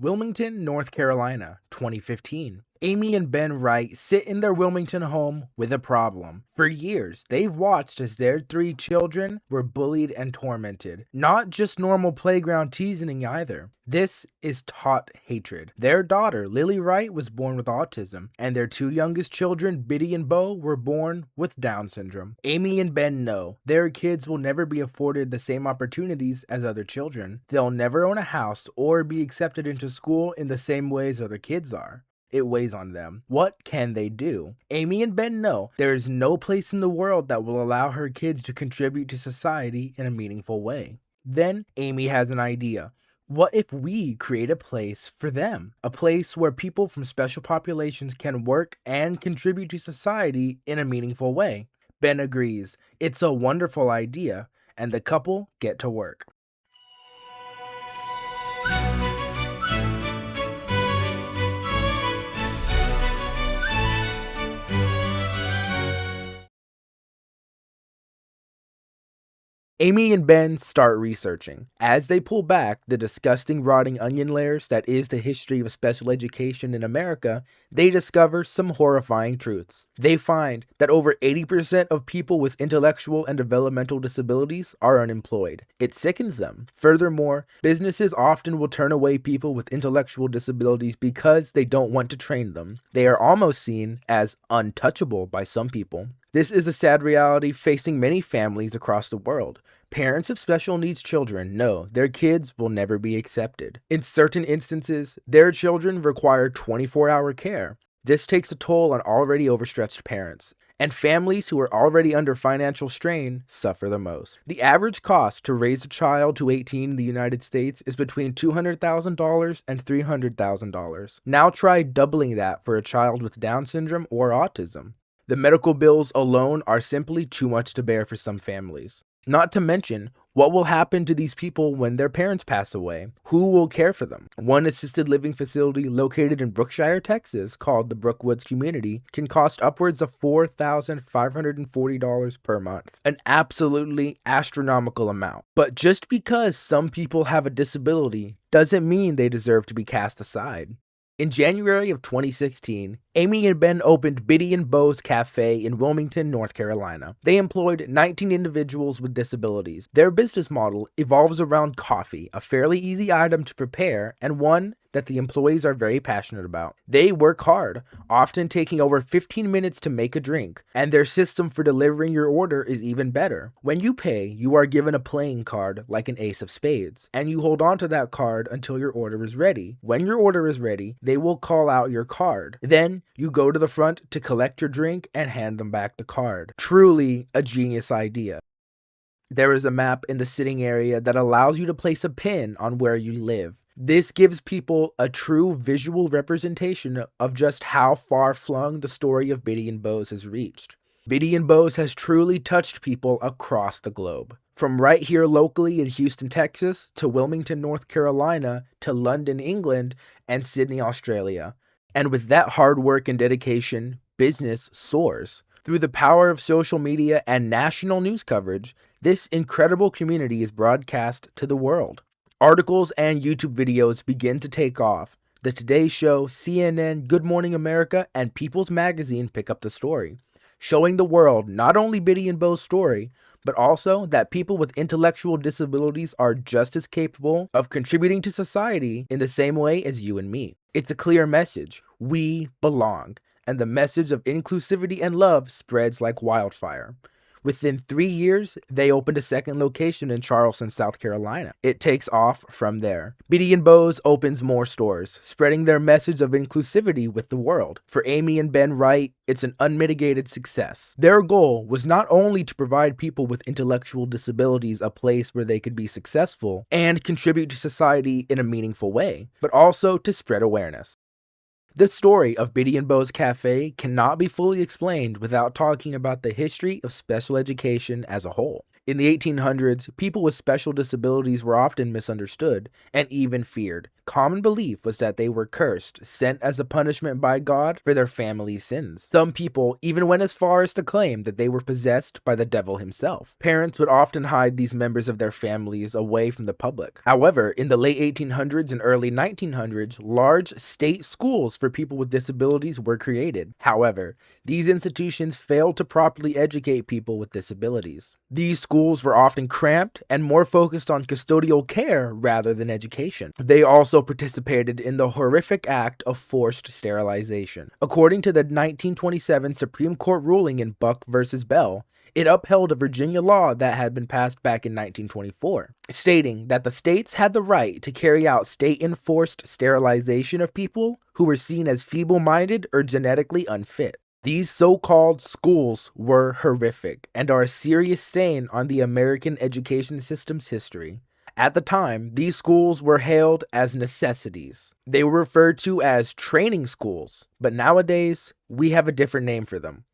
Wilmington, North Carolina, 2015. Amy and Ben Wright sit in their Wilmington home with a problem. For years, they've watched as their 3 children were bullied and tormented. Not just normal playground teasing either. This is taught hatred. Their daughter, Lily Wright, was born with autism, and their 2 youngest children, Biddy and Beau, were born with Down syndrome. Amy and Ben know their kids will never be afforded the same opportunities as other children. They'll never own a house or be accepted into school in the same ways other kids are. It weighs on them. What can they do? Amy and Ben know there is no place in the world that will allow her kids to contribute to society in a meaningful way. Then Amy has an idea. What if we create a place for them? A place where people from special populations can work and contribute to society in a meaningful way. Ben agrees. It's a wonderful idea, and the couple get to work. Amy and Ben start researching. As they pull back the disgusting rotting onion layers that is the history of special education in America, they discover some horrifying truths. They find that over 80% of people with intellectual and developmental disabilities are unemployed. It sickens them. Furthermore, businesses often will turn away people with intellectual disabilities because they don't want to train them. They are almost seen as untouchable by some people. This is a sad reality facing many families across the world. Parents of special needs children know their kids will never be accepted. In certain instances, their children require 24-hour care. This takes a toll on already overstretched parents, and families who are already under financial strain suffer the most. The average cost to raise a child to 18 in the United States is between $200,000 and $300,000. Now try doubling that for a child with Down syndrome or autism. The medical bills alone are simply too much to bear for some families. Not to mention, what will happen to these people when their parents pass away? Who will care for them? One assisted living facility located in Brookshire, Texas, called the Brookwoods Community, can cost upwards of $4,540 per month. An absolutely astronomical amount. But just because some people have a disability doesn't mean they deserve to be cast aside. In January of 2016, Amy and Ben opened Biddy and Beau's Cafe in Wilmington, North Carolina. They employed 19 individuals with disabilities. Their business model evolves around coffee, a fairly easy item to prepare and one that the employees are very passionate about. They work hard, often taking over 15 minutes to make a drink, and their system for delivering your order is even better. When you pay, you are given a playing card like an ace of spades, and you hold on to that card until your order is ready. When your order is ready, they will call out your card. Then you go to the front to collect your drink and hand them back the card. Truly a genius idea. There is a map in the sitting area that allows you to place a pin on where you live. This gives people a true visual representation of just how far-flung the story of Biddy and Beau's has reached. Biddy and Beau's has truly touched people across the globe. From right here locally in Houston, Texas, to Wilmington, North Carolina, to London, England, and Sydney, Australia. And with that hard work and dedication, business soars. Through the power of social media and national news coverage, this incredible community is broadcast to the world. Articles and YouTube videos begin to take off. The Today Show, CNN, Good Morning America, and People's Magazine pick up the story, showing the world not only Biddy and Beau's story, but also that people with intellectual disabilities are just as capable of contributing to society in the same way as you and me. It's a clear message. We belong. And the message of inclusivity and love spreads like wildfire. Within 3 years, they opened a second location in Charleston, South Carolina. It takes off from there. Biddy and Beau's opens more stores, spreading their message of inclusivity with the world. For Amy and Ben Wright, it's an unmitigated success. Their goal was not only to provide people with intellectual disabilities a place where they could be successful and contribute to society in a meaningful way, but also to spread awareness. The story of Biddy and Beau's Cafe cannot be fully explained without talking about the history of special education as a whole. In the 1800s, people with special disabilities were often misunderstood and even feared, common belief was that they were cursed, sent as a punishment by God for their family's sins. Some people even went as far as to claim that they were possessed by the devil himself. Parents would often hide these members of their families away from the public. However, in the late 1800s and early 1900s, large state schools for people with disabilities were created. However, these institutions failed to properly educate people with disabilities. These schools were often cramped and more focused on custodial care rather than education. They also participated in the horrific act of forced sterilization. According to the 1927 Supreme Court ruling in Buck versus Bell, it upheld a Virginia law that had been passed back in 1924, stating that the states had the right to carry out state-enforced sterilization of people who were seen as feeble-minded or genetically unfit. These so-called schools were horrific and are a serious stain on the American education system's history. At the time, these schools were hailed as necessities. They were referred to as training schools, but nowadays, we have a different name for them: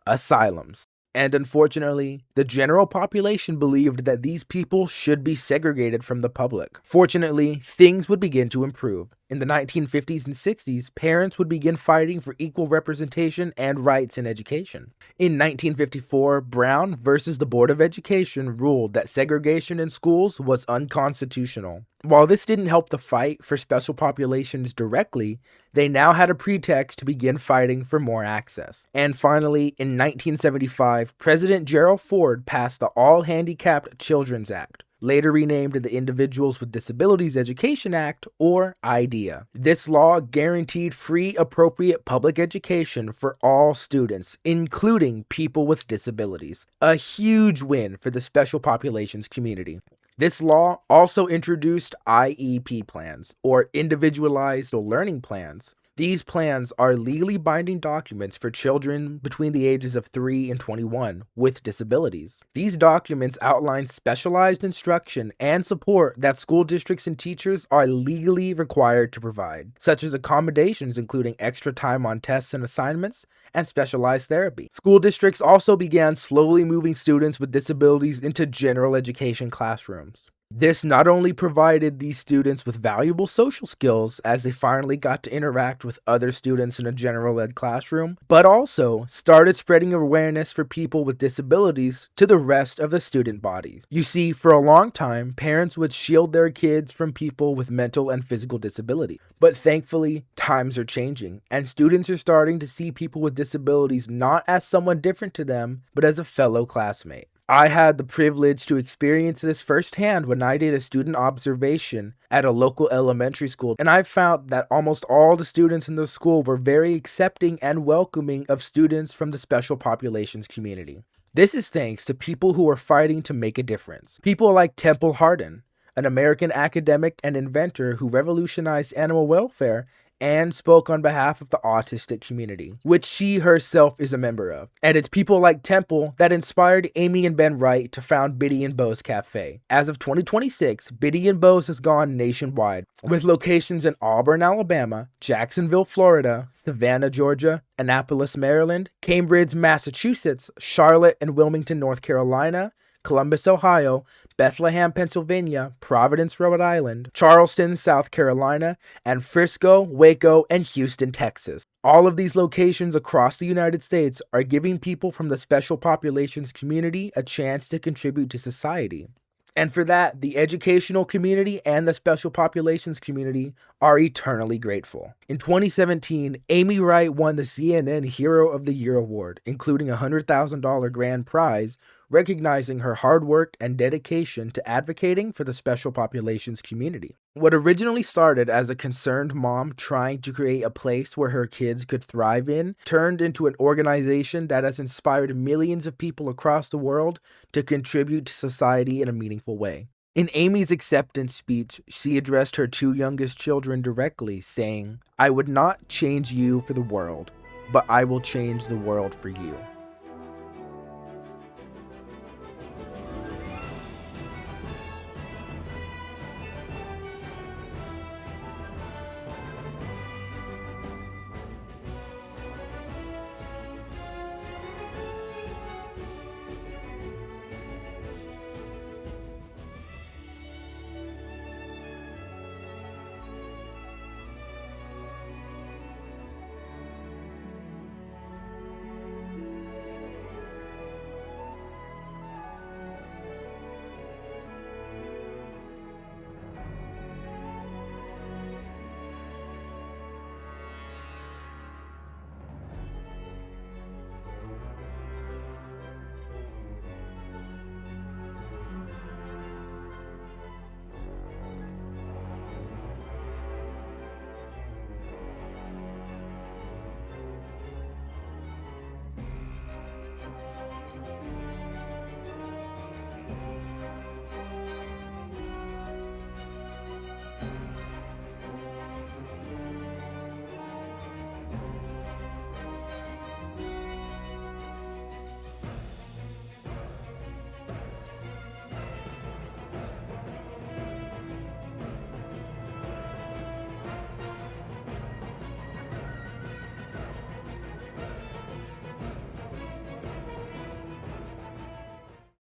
asylums. And unfortunately, the general population believed that these people should be segregated from the public. Fortunately, things would begin to improve. In the 1950s and 60s, parents would begin fighting for equal representation and rights in education. In 1954, Brown versus the Board of Education ruled that segregation in schools was unconstitutional. While this didn't help the fight for special populations directly, they now had a pretext to begin fighting for more access. And finally, in 1975, President Gerald Ford passed the All-Handicapped Children's Act, later renamed the Individuals with Disabilities Education Act, or IDEA. This law guaranteed free, appropriate public education for all students, including people with disabilities. A huge win for the special populations community. This law also introduced IEP plans, or Individualized Learning Plans. These plans are legally binding documents for children between the ages of 3 and 21 with disabilities. These documents outline specialized instruction and support that school districts and teachers are legally required to provide, such as accommodations including extra time on tests and assignments and specialized therapy. School districts also began slowly moving students with disabilities into general education classrooms. This not only provided these students with valuable social skills as they finally got to interact with other students in a general ed classroom, but also started spreading awareness for people with disabilities to the rest of the student body. You see, for a long time, parents would shield their kids from people with mental and physical disability. But thankfully, times are changing, and students are starting to see people with disabilities not as someone different to them, but as a fellow classmate. I had the privilege to experience this firsthand when I did a student observation at a local elementary school, and I found that almost all the students in the school were very accepting and welcoming of students from the special populations community. This is thanks to people who are fighting to make a difference. People like Temple Hardin, an American academic and inventor who revolutionized animal welfare and spoke on behalf of the autistic community, which she herself is a member of. And it's people like Temple that inspired Amy and Ben Wright to found Biddy and Beau's Cafe. As of 2026, Biddy and Beau's has gone nationwide, with locations in Auburn, Alabama, Jacksonville, Florida, Savannah, Georgia, Annapolis, Maryland, Cambridge, Massachusetts, Charlotte and Wilmington, North Carolina, Columbus, Ohio, Bethlehem, Pennsylvania, Providence, Rhode Island, Charleston, South Carolina, and Frisco, Waco, and Houston, Texas. All of these locations across the United States are giving people from the special populations community a chance to contribute to society. And for that, the educational community and the special populations community are eternally grateful. In 2017, Amy Wright won the CNN Hero of the Year award, including a $100,000 grand prize, recognizing her hard work and dedication to advocating for the special populations community. What originally started as a concerned mom trying to create a place where her kids could thrive in turned into an organization that has inspired millions of people across the world to contribute to society in a meaningful way. In Amy's acceptance speech, she addressed her 2 youngest children directly, saying, "I would not change you for the world, but I will change the world for you."